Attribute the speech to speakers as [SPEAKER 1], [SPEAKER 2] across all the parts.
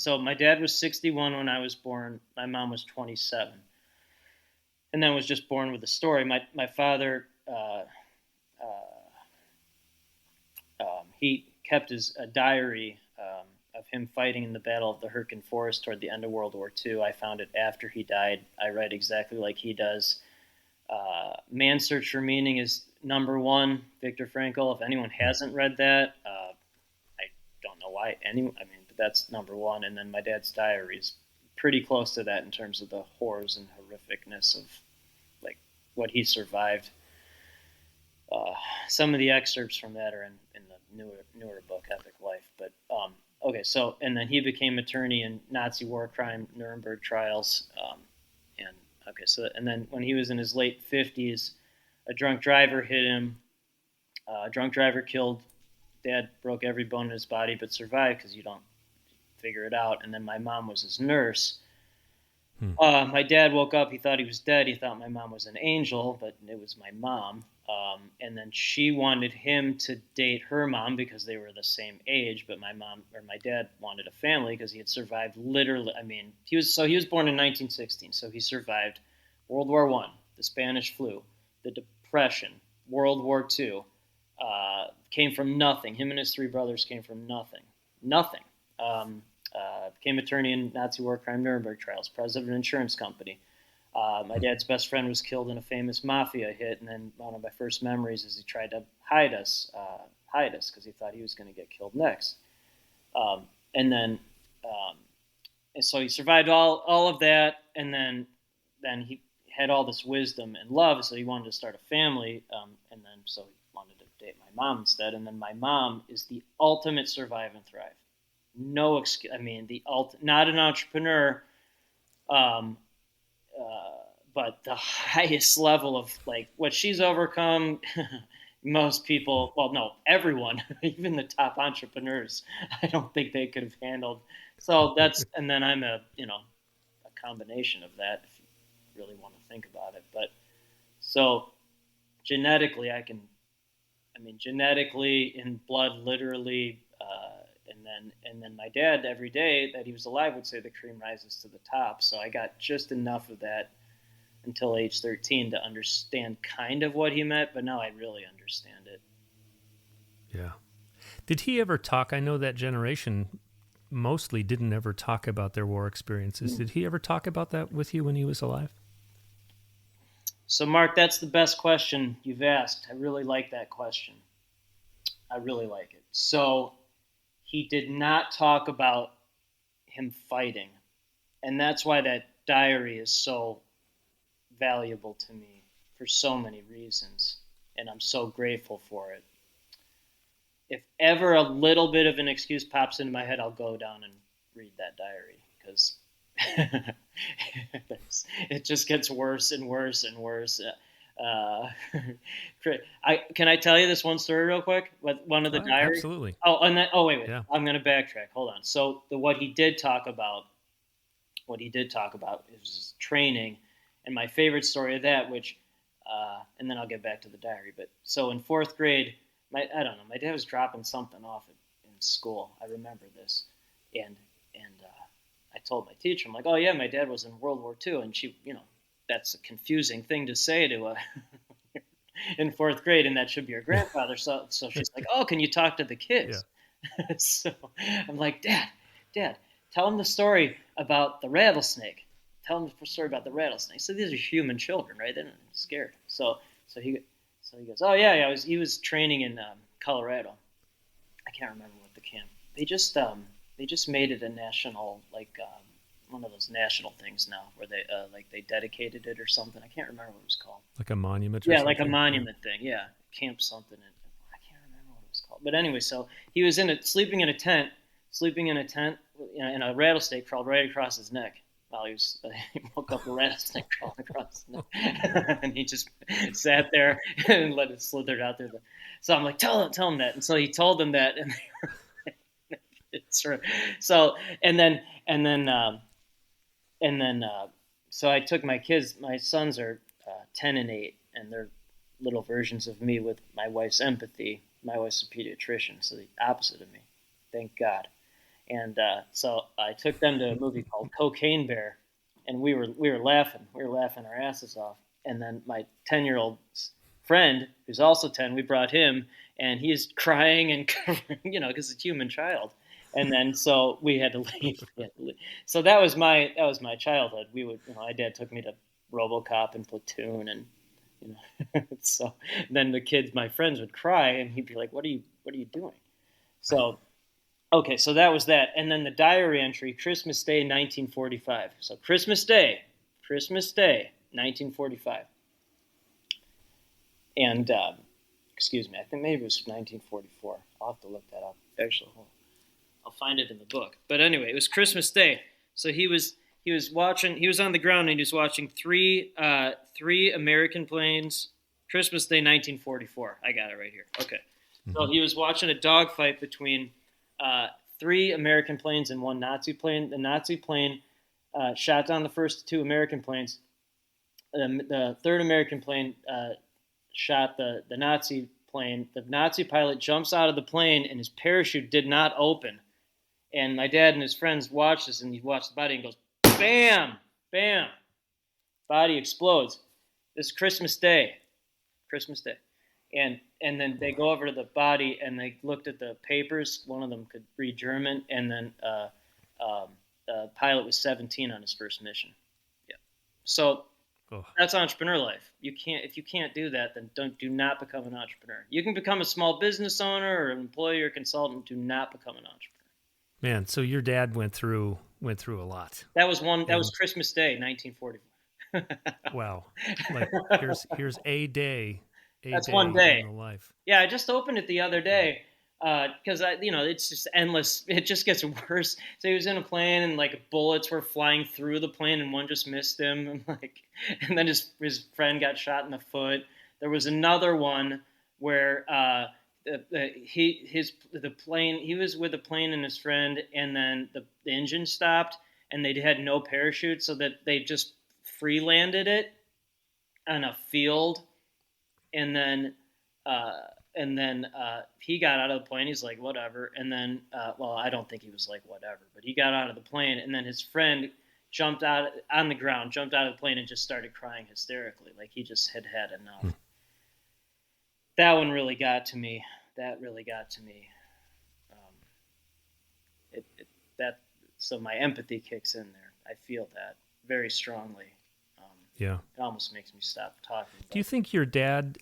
[SPEAKER 1] So my dad was 61 when I was born. My mom was 27, and then was just born with a story. My father, he kept his a diary of him fighting in the Battle of the Hurtgen Forest toward the end of World War II. I found it after he died. I write exactly like he does. Man's Search for Meaning is number one, Viktor Frankl. If anyone hasn't read that, I don't know why anyone. I mean, but that's number one. And then my dad's diary is pretty close to that in terms of the horrors and horrificness of like what he survived. Uh, some of the excerpts from that are in the newer book, Epic Life. But okay, so and then he became attorney in Nazi war crime Nuremberg trials, and okay, so and then when he was in his late 50s, a drunk driver hit him. A drunk driver killed Dad, broke every bone in his body, but survived because you don't figure it out. And then my mom was his nurse. My dad woke up. He thought he was dead. He thought my mom was an angel, but it was my mom. And then she wanted him to date her mom because they were the same age. But my dad wanted a family because he had survived literally. I mean, he was born in 1916, so he survived World War I, the Spanish flu, the Depression, World War II. Came from nothing. Him and his three brothers came from nothing. Nothing. Became attorney in Nazi war crime Nuremberg trials, president of an insurance company. My dad's best friend was killed in a famous mafia hit, and then one of my first memories is he tried to hide us because he thought he was going to get killed next. And then, and so he survived all of that, and then he had all this wisdom and love, so he wanted to start a family, and then so he wanted to date my mom instead, and then my mom is the ultimate survive and thrive. No excuse. I mean, not an entrepreneur, um, but the highest level of like what she's overcome. Most people, well, no, everyone, even the top entrepreneurs, I don't think they could have handled. So that's, and then I'm a combination of that if you really want to think about it. But so genetically, genetically in blood, literally, and then my dad every day that he was alive would say the cream rises to the top. So I got just enough of that until age 13 to understand kind of what he meant, but now I really understand it.
[SPEAKER 2] Yeah. Did he ever talk? I know that generation mostly didn't ever talk about their war experiences. Did he ever talk about that with you when he was alive?
[SPEAKER 1] So, Mark, that's the best question you've asked. I really like that question. I really like it. So, he did not talk about him fighting. And that's why that diary is so valuable to me for so many reasons. And I'm so grateful for it. If ever a little bit of an excuse pops into my head, I'll go down and read that diary because it just gets worse and worse and worse. Can I tell you this one story real quick? One of the diary.
[SPEAKER 2] Absolutely.
[SPEAKER 1] Oh, and then wait.
[SPEAKER 2] Yeah.
[SPEAKER 1] I'm going to backtrack. Hold on. So what he did talk about is his training, and my favorite story of that, which, and then I'll get back to the diary. But so in fourth grade, I don't know, my dad was dropping something off in school. I remember this, and I told my teacher, I'm like, oh yeah, my dad was in World War II, and she, that's a confusing thing to say to in fourth grade, and that should be your grandfather. So she's like, oh, can you talk to the kids? Yeah. So I'm like, Dad, tell him the story about the rattlesnake. Tell him the story about the rattlesnake. So these are human children, right? They're not scared. So he goes, oh yeah, he was training in Colorado. I can't remember what the camp. They just made it a national, like one of those national things now, where they dedicated it or something. I can't remember what it was called.
[SPEAKER 2] Like a monument.
[SPEAKER 1] Yeah, like a monument thing. Yeah, camp something. I can't remember what it was called. But anyway, so he was sleeping in a tent, in a rattlesnake crawled right across his neck. While he woke up, a rattlesnake crawling across his neck, and he just sat there and let it slither out there. So I'm like, tell him that, and so he told them that, and it's true. So and then so I took my kids. My sons are 10 and 8, and they're little versions of me with my wife's empathy. My wife's a pediatrician, so the opposite of me. Thank God. And so I took them to a movie called Cocaine Bear, and we were laughing our asses off. And then my 10-year-old friend, who's also 10, we brought him, and he's crying and covering, because it's a human child. And then so we had to leave. So that was my childhood. My dad took me to RoboCop and Platoon, and so then the kids, my friends, would cry, and he'd be like, "What are you doing?" So okay, so that was that, and then the diary entry, Christmas Day, 1945. So Christmas Day, 1945, and excuse me, I think maybe it was 1944. I'll have to look that up. Actually, I'll find it in the book. But anyway, it was Christmas Day. So he was watching. He was on the ground and he was watching three American planes. Christmas Day, 1944. I got it right here. Okay. So he was watching a dogfight between three American planes and one Nazi plane. The Nazi plane shot down the first two American planes. The third American plane shot the Nazi plane. The Nazi pilot jumps out of the plane and his parachute did not open. And my dad and his friends watched this, and he watched the body and goes, bam, bam, body explodes. This is Christmas Day. And then they go over to the body and they looked at the papers. One of them could read German, and then the pilot was 17 on his first mission. Yeah. So that's entrepreneur life. If you can't do that, then do not become an entrepreneur. You can become a small business owner or an employee or consultant. Do not become an entrepreneur.
[SPEAKER 2] Man, so your dad went through a lot.
[SPEAKER 1] That was Christmas Day, 1944.
[SPEAKER 2] Wow. Like here's a day.
[SPEAKER 1] That's one day
[SPEAKER 2] in the life.
[SPEAKER 1] Yeah, I just opened it the other day because it's just endless. It just gets worse. So he was in a plane and like bullets were flying through the plane and one just missed him, and then his friend got shot in the foot. There was another one where he was with a plane and his friend, and then the engine stopped and they had no parachute, so that they just free landed it on a field, and then he got out of the plane. He's like, whatever. And then well, I don't think he was like whatever, but he got out of the plane, and then his friend jumped out on the ground, jumped out of the plane, and just started crying hysterically, like he just had enough. That one really got to me. So my empathy kicks in there. I feel that very strongly.
[SPEAKER 2] Yeah.
[SPEAKER 1] It almost makes me stop talking.
[SPEAKER 2] Do you think your dad?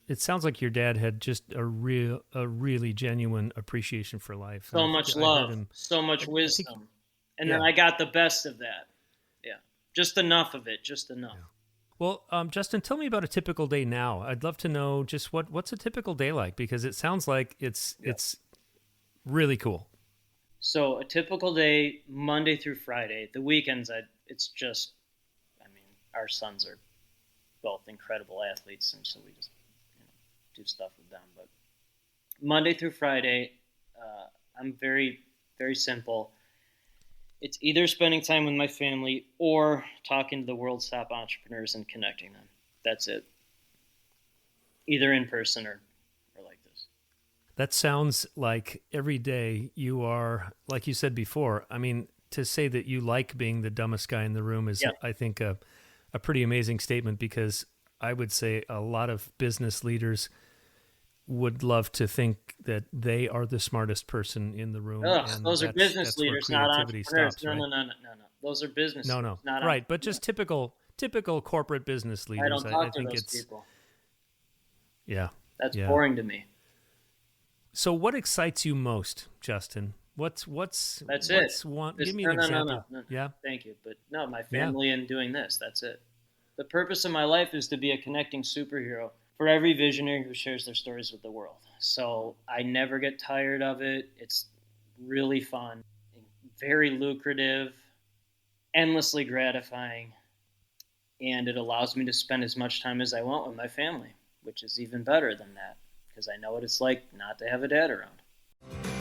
[SPEAKER 2] It sounds like your dad had just a really genuine appreciation for life.
[SPEAKER 1] So much love, so much wisdom, and then I got the best of that. Yeah, just enough of it, just enough.
[SPEAKER 2] Yeah. Well, Justin, tell me about a typical day now. I'd love to know just what's a typical day like, because it sounds like it's really cool.
[SPEAKER 1] So a typical day, Monday through Friday. The weekends, it's just, our sons are both incredible athletes, and so we just do stuff with them. But Monday through Friday, I'm very, very simple. It's either spending time with my family or talking to the world's top entrepreneurs and connecting them. That's it. Either in person or like this.
[SPEAKER 2] That sounds like every day you are, like you said before, to say that you like being the dumbest guy in the room is, I think, a pretty amazing statement, because I would say a lot of business leaders would love to think that they are the smartest person in the room.
[SPEAKER 1] And those are business leaders, not entrepreneurs.
[SPEAKER 2] Stops, right?
[SPEAKER 1] No. Those are business leaders.
[SPEAKER 2] No.
[SPEAKER 1] Not
[SPEAKER 2] right, but just typical corporate business leaders.
[SPEAKER 1] I don't talk to those people.
[SPEAKER 2] Yeah.
[SPEAKER 1] That's boring to me.
[SPEAKER 2] So what excites you most, Justin? That's it. Give me an example.
[SPEAKER 1] No.
[SPEAKER 2] Yeah.
[SPEAKER 1] Thank you. But no, my family and doing this, that's it. The purpose of my life is to be a connecting superhero for every visionary who shares their stories with the world. So I never get tired of it. It's really fun, very lucrative, endlessly gratifying, and it allows me to spend as much time as I want with my family, which is even better than that, because I know what it's like not to have a dad around.